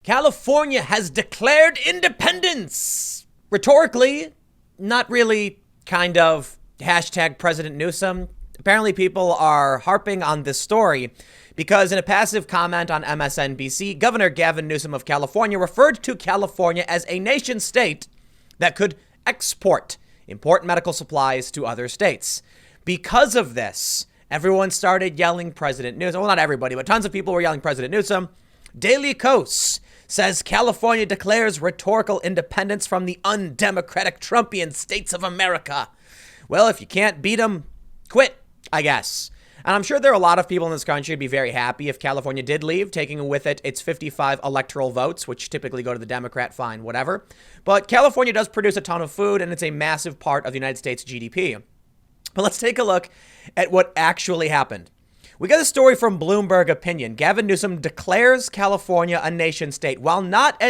California has declared independence. Rhetorically, not really, kind of. Hashtag President Newsom. Apparently people are harping on this story because in a passive comment on MSNBC, Governor Gavin Newsom of California referred to California as a nation state that could export important medical supplies to other states. Because of this, everyone started yelling President Newsom. Well, not everybody, but tons of people were yelling President Newsom. Daily Kos says California declares rhetorical independence from the undemocratic Trumpian states of America. Well, if you can't beat them, quit, I guess. And I'm sure there are a lot of people in this country who'd be very happy if California did leave, taking with it its 55 electoral votes, which typically go to the Democrat, fine, whatever. But California does produce a ton of food, and it's a massive part of the United States GDP. But let's take a look at what actually happened. We got a story from Bloomberg Opinion. Gavin Newsom declares California a nation state, while not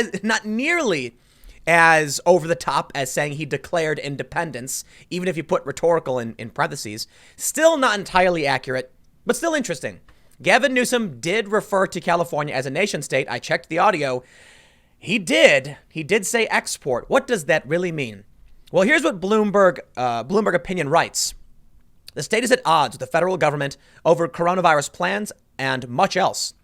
nearly as over the top as saying he declared independence, even if you put rhetorical in parentheses. Still not entirely accurate, but still interesting. Gavin Newsom did refer to California as a nation state. I checked the audio. He did say export. What does that really mean? Well, here's what Bloomberg Opinion writes. The state is at odds with the federal government over coronavirus plans and much else.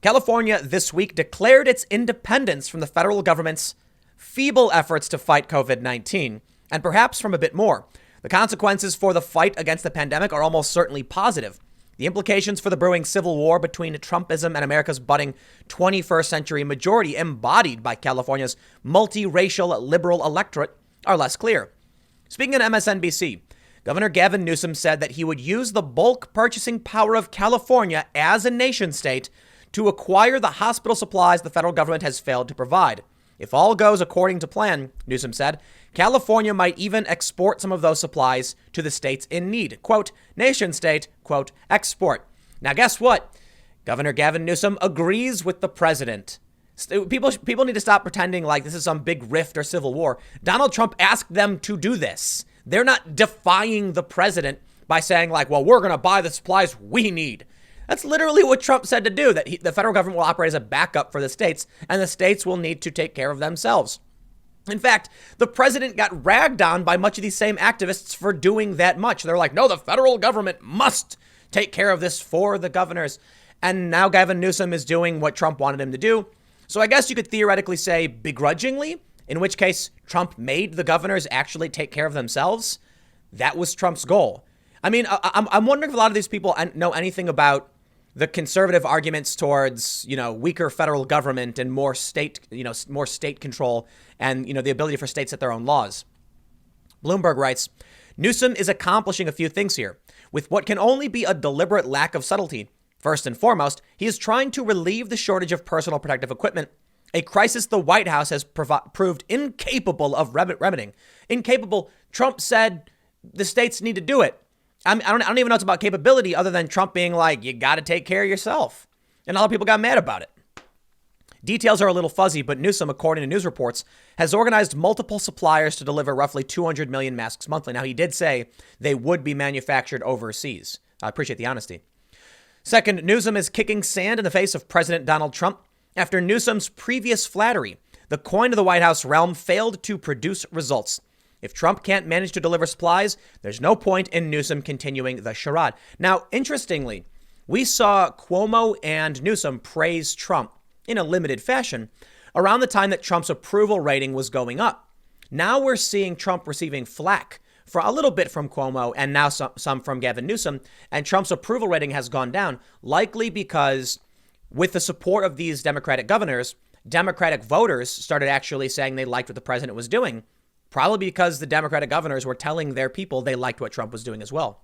California this week declared its independence from the federal government's feeble efforts to fight COVID-19, and perhaps from a bit more. The consequences for the fight against the pandemic are almost certainly positive. The implications for the brewing civil war between Trumpism and America's budding 21st century majority embodied by California's multiracial liberal electorate are less clear. Speaking on MSNBC, Governor Gavin Newsom said that he would use the bulk purchasing power of California as a nation state to acquire the hospital supplies the federal government has failed to provide. If all goes according to plan, Newsom said, California might even export some of those supplies to the states in need. Quote, nation state, quote, export. Now, guess what? Governor Gavin Newsom agrees with the president. People need to stop pretending like this is some big rift or civil war. Donald Trump asked them to do this. They're not defying the president by saying like, well, we're going to buy the supplies we need. That's literally what Trump said to do, that the federal government will operate as a backup for the states, and the states will need to take care of themselves. In fact, the president got ragged on by much of these same activists for doing that much. They're like, no, the federal government must take care of this for the governors. And now Gavin Newsom is doing what Trump wanted him to do. So I guess you could theoretically say begrudgingly, in which case Trump made the governors actually take care of themselves. That was Trump's goal. I mean, I'm wondering if a lot of these people know anything about the conservative arguments towards, weaker federal government and more state control and, the ability for states to set their own laws. Bloomberg writes, Newsom is accomplishing a few things here with what can only be a deliberate lack of subtlety. First and foremost, he is trying to relieve the shortage of personal protective equipment, a crisis the White House has proved incapable of remedying. Incapable. Trump said the states need to do it. I don't even know it's about capability other than Trump being like, you got to take care of yourself. And a lot of people got mad about it. Details are a little fuzzy, but Newsom, according to news reports, has organized multiple suppliers to deliver roughly 200 million masks monthly. Now, he did say they would be manufactured overseas. I appreciate the honesty. Second, Newsom is kicking sand in the face of President Donald Trump after Newsom's previous flattery. The coin of the White House realm failed to produce results. If Trump can't manage to deliver supplies, there's no point in Newsom continuing the charade. Now, interestingly, we saw Cuomo and Newsom praise Trump in a limited fashion around the time that Trump's approval rating was going up. Now we're seeing Trump receiving flack for a little bit from Cuomo and now some from Gavin Newsom, and Trump's approval rating has gone down, likely because with the support of these Democratic governors, Democratic voters started actually saying they liked what the president was doing. Probably because the Democratic governors were telling their people they liked what Trump was doing as well.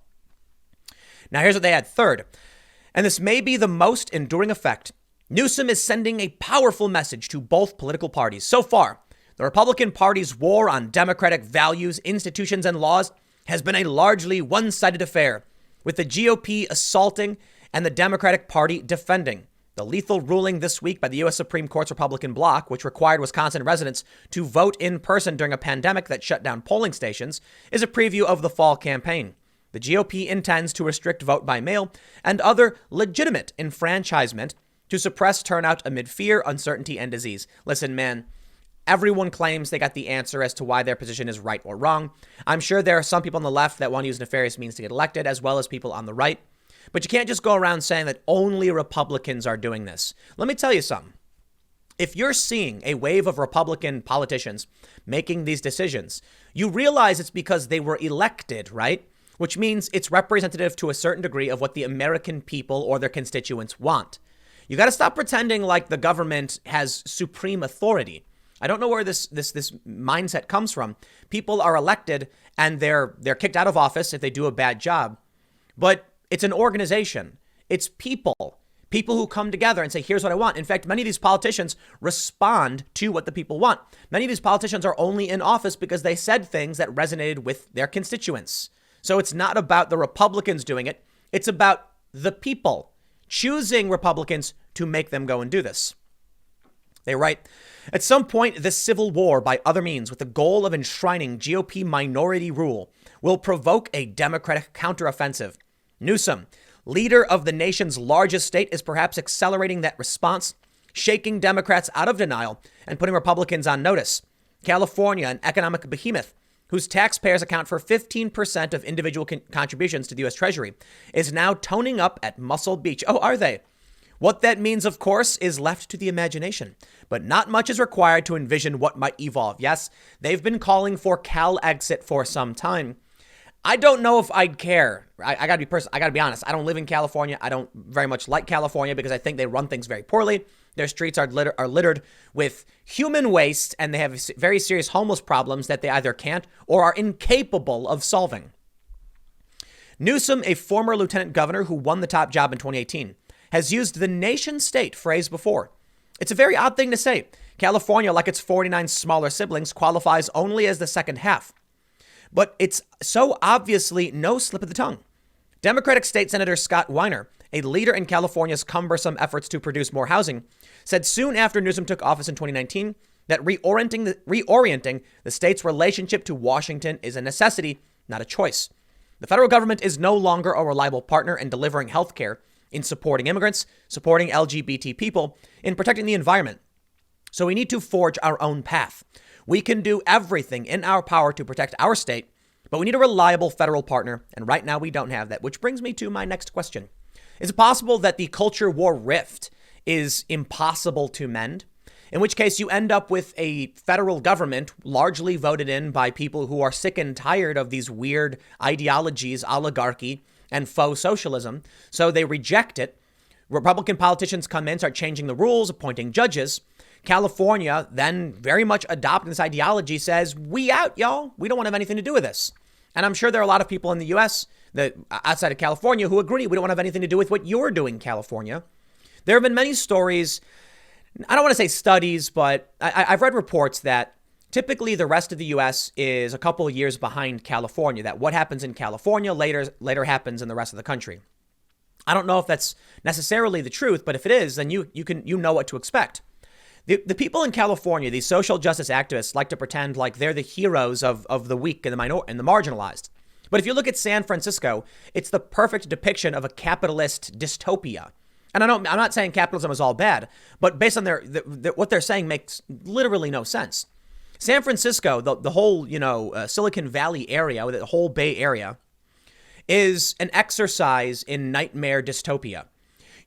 Now, here's what they had. Third, and this may be the most enduring effect. Newsom is sending a powerful message to both political parties. So far, the Republican Party's war on democratic values, institutions, and laws has been a largely one-sided affair, with the GOP assaulting and the Democratic Party defending. The lethal ruling this week by the U.S. Supreme Court's Republican bloc, which required Wisconsin residents to vote in person during a pandemic that shut down polling stations, is a preview of the fall campaign. The GOP intends to restrict vote by mail and other legitimate enfranchisement to suppress turnout amid fear, uncertainty, and disease. Listen, man, everyone claims they got the answer as to why their position is right or wrong. I'm sure there are some people on the left that want to use nefarious means to get elected, as well as people on the right. But you can't just go around saying that only Republicans are doing this. Let me tell you something. If you're seeing a wave of Republican politicians making these decisions, you realize it's because they were elected, right? Which means it's representative to a certain degree of what the American people or their constituents want. You got to stop pretending like the government has supreme authority. I don't know where this mindset comes from. People are elected and they're kicked out of office if they do a bad job. But it's an organization. It's people who come together and say, here's what I want. In fact, many of these politicians respond to what the people want. Many of these politicians are only in office because they said things that resonated with their constituents. So it's not about the Republicans doing it. It's about the people choosing Republicans to make them go and do this. They write, at some point, this civil war by other means with the goal of enshrining GOP minority rule will provoke a Democratic counteroffensive. Newsom, leader of the nation's largest state, is perhaps accelerating that response, shaking Democrats out of denial and putting Republicans on notice. California, an economic behemoth whose taxpayers account for 15% of individual contributions to the U.S. Treasury, is now toning up at Muscle Beach. Oh, are they? What that means, of course, is left to the imagination, but not much is required to envision what might evolve. Yes, they've been calling for Cal exit for some time. I don't know if I'd care. I gotta be honest. I don't live in California. I don't very much like California because I think they run things very poorly. Their streets are littered with human waste, and they have very serious homeless problems that they either can't or are incapable of solving. Newsom, a former lieutenant governor who won the top job in 2018, has used the nation state phrase before. It's a very odd thing to say. California, like its 49 smaller siblings, qualifies only as the second half. But it's so obviously no slip of the tongue. Democratic State Senator Scott Weiner, a leader in California's cumbersome efforts to produce more housing, said soon after Newsom took office in 2019 that reorienting the state's relationship to Washington is a necessity, not a choice. The federal government is no longer a reliable partner in delivering health care, in supporting immigrants, supporting LGBT people, in protecting the environment. So we need to forge our own path. We can do everything in our power to protect our state, but we need a reliable federal partner, and right now we don't have that, which brings me to my next question. Is it possible that the culture war rift is impossible to mend? In which case you end up with a federal government largely voted in by people who are sick and tired of these weird ideologies, oligarchy, and faux socialism, so they reject it. Republican politicians come in, start changing the rules, appointing judges. California, then very much adopting this ideology, says, we out, y'all. We don't want to have anything to do with this. And I'm sure there are a lot of people in the U.S. that outside of California who agree we don't want to have anything to do with what you're doing, California. There have been many stories, I don't want to say studies, but I've read reports that typically the rest of the U.S. is a couple of years behind California, that what happens in California later happens in the rest of the country. I don't know if that's necessarily the truth, but if it is, then you know what to expect. The people in California, these social justice activists, like to pretend like they're the heroes of the weak and the marginalized. But if you look at San Francisco, it's the perfect depiction of a capitalist dystopia. And I'm not saying capitalism is all bad, but based on what they're saying makes literally no sense. San Francisco, the whole Silicon Valley area, the whole Bay Area, is an exercise in nightmare dystopia.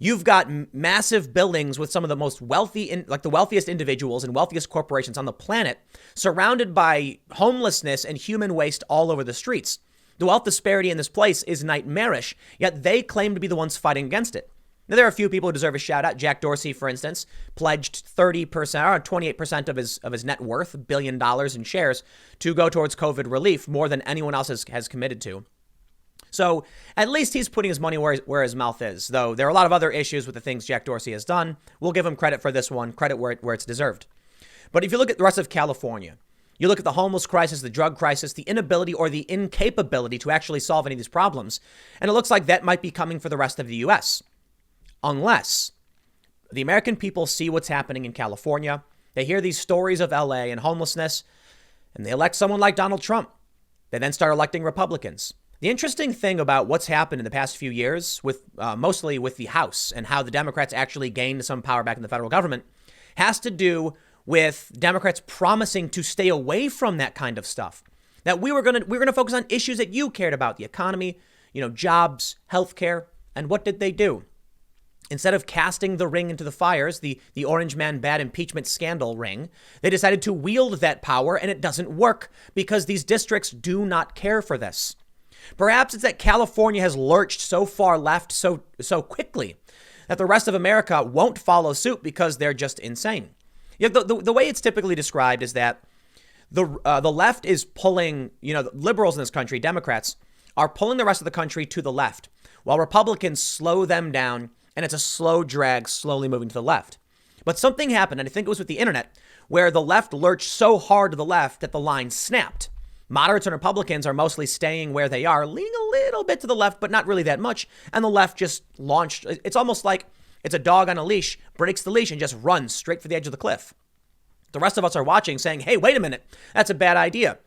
You've got massive buildings with some of the most wealthy, like the wealthiest individuals and wealthiest corporations on the planet, surrounded by homelessness and human waste all over the streets. The wealth disparity in this place is nightmarish, yet they claim to be the ones fighting against it. Now, there are a few people who deserve a shout out. Jack Dorsey, for instance, pledged 30% or 28% of his net worth, $1 billion in shares, to go towards COVID relief, more than anyone else has committed to. So at least he's putting his money where his mouth is, though there are a lot of other issues with the things Jack Dorsey has done. We'll give him credit for this one, credit where it's deserved. But if you look at the rest of California, you look at the homeless crisis, the drug crisis, the inability or the incapability to actually solve any of these problems, and it looks like that might be coming for the rest of the U.S. Unless the American people see what's happening in California, they hear these stories of L.A. and homelessness, and they elect someone like Donald Trump. They then start electing Republicans. The interesting thing about what's happened in the past few years, with mostly with the House and how the Democrats actually gained some power back in the federal government, has to do with Democrats promising to stay away from that kind of stuff. That we're gonna focus on issues that you cared about: the economy, jobs, healthcare. And what did they do? Instead of casting the ring into the fires, the Orange Man bad impeachment scandal ring, they decided to wield that power, and it doesn't work because these districts do not care for this. Perhaps it's that California has lurched so far left so quickly that the rest of America won't follow suit because they're just insane. The way it's typically described is that the left is pulling, the liberals in this country, Democrats, are pulling the rest of the country to the left, while Republicans slow them down, and it's a slow drag, slowly moving to the left. But something happened, and I think it was with the internet, where the left lurched so hard to the left that the line snapped. Moderates and Republicans are mostly staying where they are, leaning a little bit to the left, but not really that much. And the left just launched. It's almost like it's a dog on a leash, breaks the leash and just runs straight for the edge of the cliff. The rest of us are watching saying, hey, wait a minute, that's a bad idea.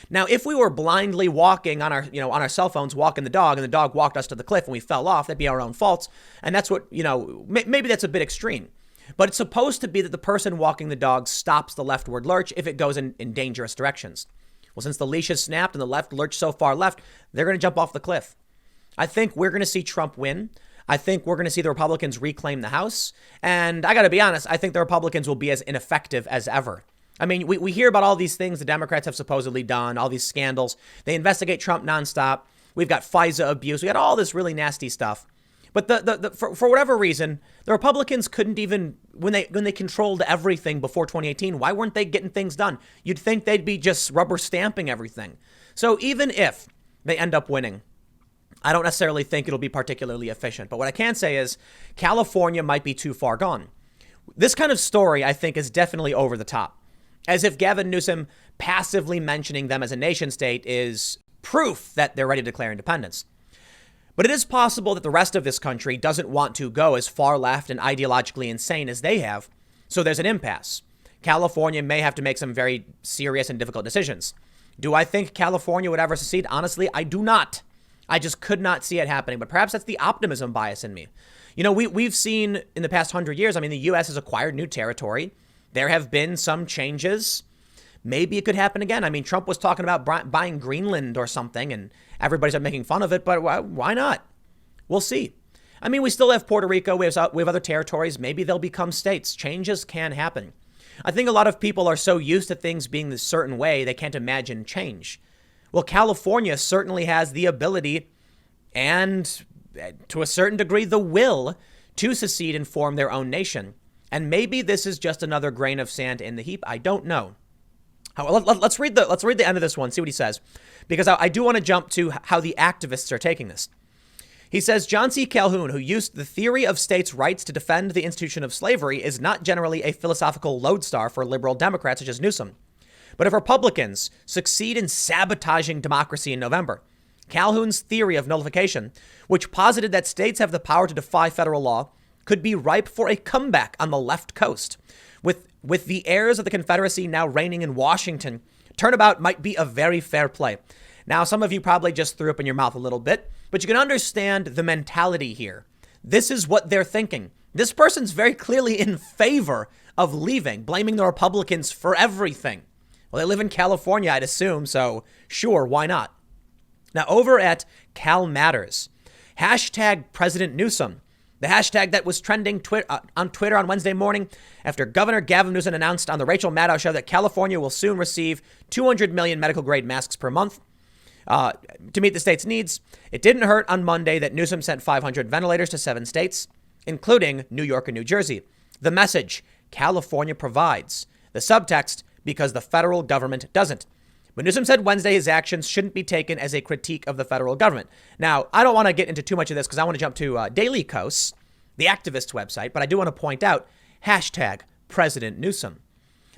Now, if we were blindly walking on our cell phones, walking the dog, and the dog walked us to the cliff and we fell off, that'd be our own faults. And that's what, maybe that's a bit extreme. But it's supposed to be that the person walking the dog stops the leftward lurch if it goes in dangerous directions. Well, since the leash has snapped and the left lurched so far left, they're going to jump off the cliff. I think we're going to see Trump win. I think we're going to see the Republicans reclaim the House. And I got to be honest, I think the Republicans will be as ineffective as ever. I mean, we hear about all these things the Democrats have supposedly done, all these scandals. They investigate Trump nonstop. We've got FISA abuse. We got all this really nasty stuff. But for whatever reason, the Republicans couldn't even, when they controlled everything before 2018, why weren't they getting things done? You'd think they'd be just rubber stamping everything. So even if they end up winning, I don't necessarily think it'll be particularly efficient. But what I can say is California might be too far gone. This kind of story, I think, is definitely over the top. As if Gavin Newsom passively mentioning them as a nation state is proof that they're ready to declare independence. But it is possible that the rest of this country doesn't want to go as far left and ideologically insane as they have. So there's an impasse. California may have to make some very serious and difficult decisions. Do I think California would ever secede? Honestly, I do not. I just could not see it happening. But perhaps that's the optimism bias in me. We've seen in the past 100 years, the U.S. has acquired new territory. There have been some changes. Maybe it could happen again. Trump was talking about buying Greenland or something, and everybody's making fun of it, but why not? We'll see. We still have Puerto Rico. We have other territories. Maybe they'll become states. Changes can happen. I think a lot of people are so used to things being this certain way, they can't imagine change. Well, California certainly has the ability and, to a certain degree, the will to secede and form their own nation. And maybe this is just another grain of sand in the heap. I don't know. Let's read the end of this one, see what he says, because I do want to jump to how the activists are taking this. He says, John C. Calhoun, who used the theory of states' rights to defend the institution of slavery, is not generally a philosophical lodestar for liberal Democrats such as Newsom. But if Republicans succeed in sabotaging democracy in November, Calhoun's theory of nullification, which posited that states have the power to defy federal law, could be ripe for a comeback on the left coast. With the heirs of the Confederacy now reigning in Washington, turnabout might be a very fair play. Now, some of you probably just threw up in your mouth a little bit, but you can understand the mentality here. This is what they're thinking. This person's very clearly in favor of leaving, blaming the Republicans for everything. Well, they live in California, I'd assume, so sure, why not? Now, over at Cal Matters, hashtag President Newsom, the hashtag that was trending on Twitter on Wednesday morning after Governor Gavin Newsom announced on the Rachel Maddow show that California will soon receive 200 million medical-grade masks per month to meet the state's needs. It didn't hurt on Monday that Newsom sent 500 ventilators to 7 states, including New York and New Jersey. The message, California provides. The subtext, because the federal government doesn't. But Newsom said Wednesday his actions shouldn't be taken as a critique of the federal government. Now, I don't want to get into too much of this because I want to jump to Daily Kos, the activist website, but I do want to point out hashtag President Newsom.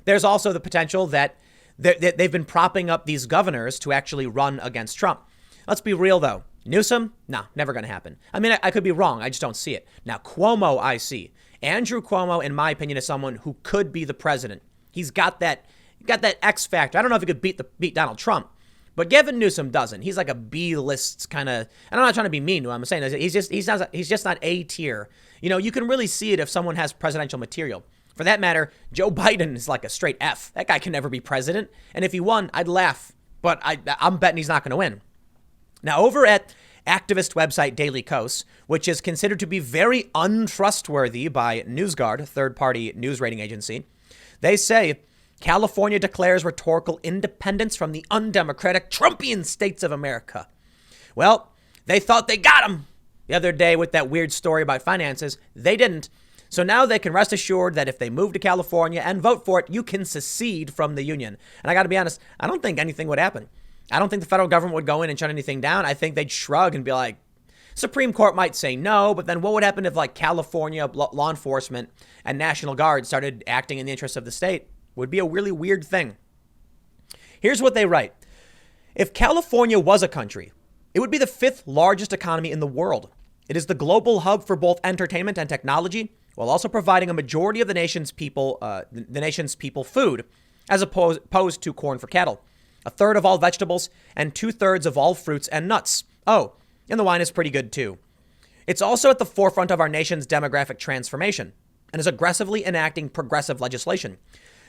There's also the potential that they've been propping up these governors to actually run against Trump. Let's be real, though. Newsom? No, never going to happen. I could be wrong. I just don't see it. Now, Cuomo, I see. Andrew Cuomo, in my opinion, is someone who could be the president. He's got that X factor. I don't know if he could beat Donald Trump, But Gavin Newsom doesn't. He's like a B-list kind of, and I'm not trying to be mean to him. I'm saying he's just not A tier. You know, you can really see it if someone has presidential material. For that matter, Joe Biden is like a straight F. That guy can never be president. And if he won, I'd laugh. But I'm betting he's not going to win. Now, over at activist website Daily Kos, which is considered to be very untrustworthy by NewsGuard, a third-party news rating agency, they say California declares rhetorical independence from the undemocratic Trumpian states of America. Well, they thought they got him the other day with that weird story about finances. They didn't. So now they can rest assured that if they move to California and vote for it, you can secede from the union. And I got to be honest, I don't think anything would happen. I don't think the federal government would go in and shut anything down. I think they'd shrug and be like, Supreme Court might say no, but then what would happen if like California law enforcement and National Guard started acting in the interests of the state? Would be a really weird thing. Here's what they write. If California was a country, it would be the 5th largest economy in the world. It is the global hub for both entertainment and technology, while also providing a majority of the nation's people food, as opposed to corn for cattle, 1/3 of all vegetables, and 2/3 of all fruits and nuts. Oh, and the wine is pretty good too. It's also at the forefront of our nation's demographic transformation and is aggressively enacting progressive legislation.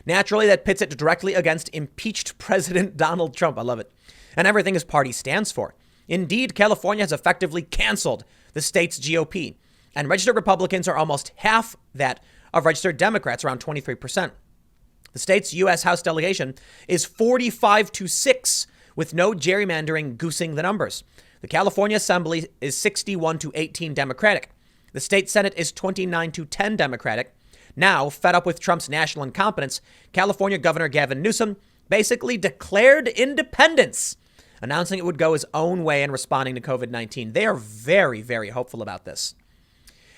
Naturally, that pits it directly against impeached President Donald Trump. I love it. And everything his party stands for. Indeed, California has effectively canceled the state's GOP. And registered Republicans are almost half that of registered Democrats, around 23%. The state's U.S. House delegation is 45-6, with no gerrymandering goosing the numbers. The California Assembly is 61-18 Democratic. The state Senate is 29-10 Democratic. Now, fed up with Trump's national incompetence, California Governor Gavin Newsom basically declared independence, announcing it would go his own way in responding to COVID-19. They are very, very hopeful about this.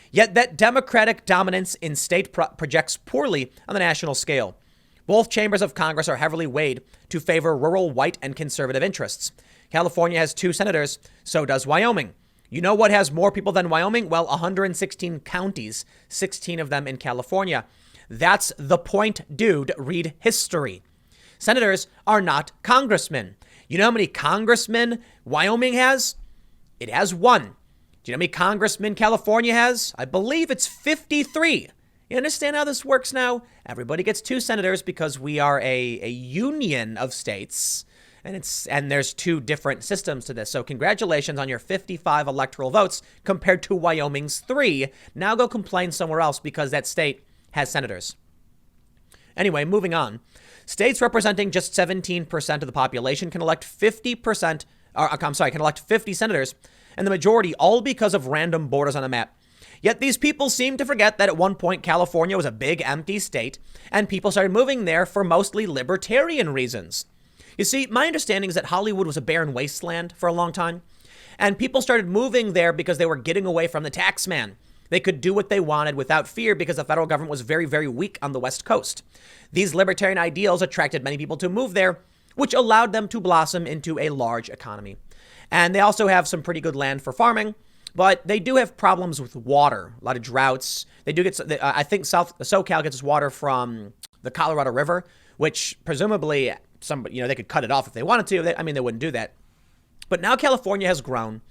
Yet that Democratic dominance in state projects poorly on the national scale. Both chambers of Congress are heavily weighed to favor rural, white, and conservative interests. California has 2 senators, so does Wyoming. You know what has more people than Wyoming? Well, 116 counties, 16 of them in California. That's the point, dude. Read history. Senators are not congressmen. You know how many congressmen Wyoming has? It has 1. Do you know how many congressmen California has? I believe it's 53. You understand how this works now? Everybody gets 2 senators because we are a union of states. And there's 2 different systems to this. So congratulations on your 55 electoral votes compared to Wyoming's 3. Now go complain somewhere else because that state has senators. Anyway, moving on. States representing just 17% of the population can elect 50 senators, and the majority all because of random borders on a map. Yet these people seem to forget that at one point California was a big empty state, and people started moving there for mostly libertarian reasons. You see, my understanding is that Hollywood was a barren wasteland for a long time, and people started moving there because they were getting away from the tax man. They could do what they wanted without fear because the federal government was very, very weak on the West Coast. These libertarian ideals attracted many people to move there, which allowed them to blossom into a large economy. And they also have some pretty good land for farming, but they do have problems with water, a lot of droughts. They do get, I think SoCal gets its water from the Colorado River, which presumably they could cut it off if they wanted to. They wouldn't do that. But now California has grown.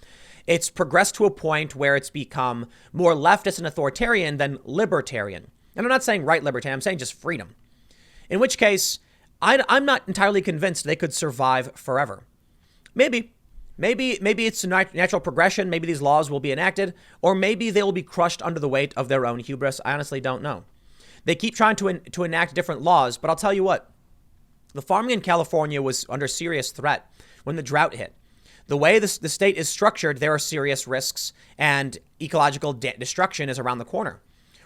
It's progressed to a point where it's become more leftist and authoritarian than libertarian. And I'm not saying right libertarian, I'm saying just freedom. In which case, I'm not entirely convinced they could survive forever. Maybe it's a natural progression. Maybe these laws will be enacted, or maybe they will be crushed under the weight of their own hubris. I honestly don't know. They keep trying to enact different laws, but I'll tell you what. The farming in California was under serious threat when the drought hit. The way the state is structured, there are serious risks, and ecological destruction is around the corner.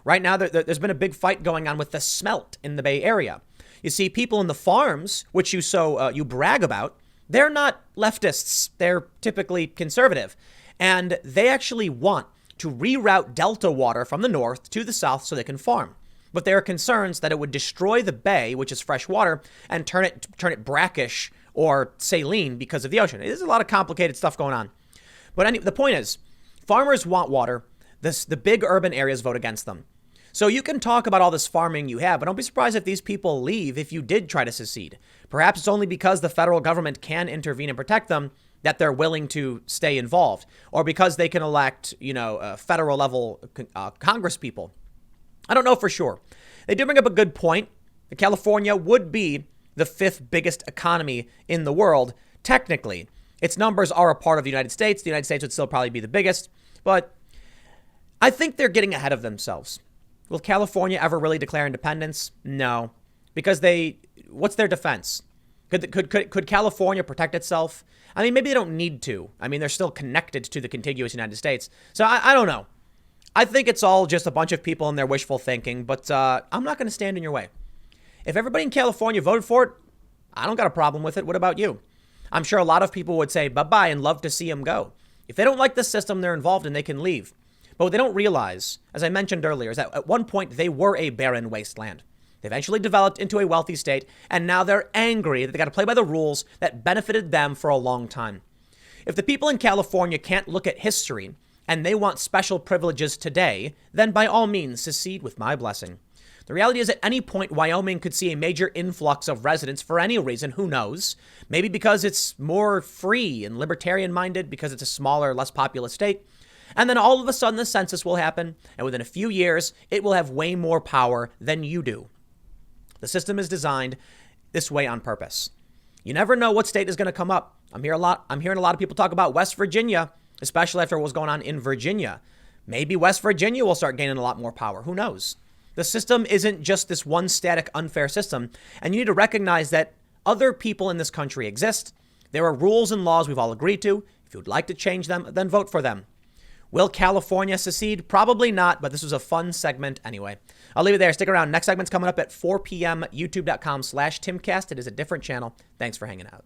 Right now, there's been a big fight going on with the smelt in the Bay Area. You see, people in the farms, which you brag about, they're not leftists. They're typically conservative. And they actually want to reroute Delta water from the north to the south so they can farm. But there are concerns that it would destroy the bay, which is fresh water, and turn it brackish or saline because of the ocean. There's a lot of complicated stuff going on. But the point is, farmers want water. The big urban areas vote against them. So you can talk about all this farming you have, but don't be surprised if these people leave if you did try to secede. Perhaps it's only because the federal government can intervene and protect them that they're willing to stay involved, or because they can elect, federal level Congress people. I don't know for sure. They do bring up a good point. California would be the 5th biggest economy in the world. Technically, its numbers are a part of the United States. The United States would still probably be the biggest, but I think they're getting ahead of themselves. Will California ever really declare independence? No, because what's their defense? Could California protect itself? I mean, maybe they don't need to. I mean, they're still connected to the contiguous United States. So I don't know. I think it's all just a bunch of people and their wishful thinking, but I'm not going to stand in your way. If everybody in California voted for it, I don't got a problem with it. What about you? I'm sure a lot of people would say bye-bye and love to see them go. If they don't like the system they're involved in, they can leave. But what they don't realize, as I mentioned earlier, is that at one point they were a barren wasteland. They eventually developed into a wealthy state, and now they're angry that they got to play by the rules that benefited them for a long time. If the people in California can't look at history and they want special privileges today, then by all means secede with my blessing. The reality is at any point, Wyoming could see a major influx of residents for any reason, who knows? Maybe because it's more free and libertarian-minded, because it's a smaller, less populous state. And then all of a sudden the census will happen, and within a few years, it will have way more power than you do. The system is designed this way on purpose. You never know what state is going to come up. I'm hearing a lot of people talk about West Virginia, especially after what's going on in Virginia. Maybe West Virginia will start gaining a lot more power. Who knows? The system isn't just this one static, unfair system, and you need to recognize that other people in this country exist. There are rules and laws we've all agreed to. If you would like to change them, then vote for them. Will California secede? Probably not, but this was a fun segment anyway. I'll leave it there. Stick around. Next segment's coming up at 4 p.m. youtube.com/Timcast. It is a different channel. Thanks for hanging out.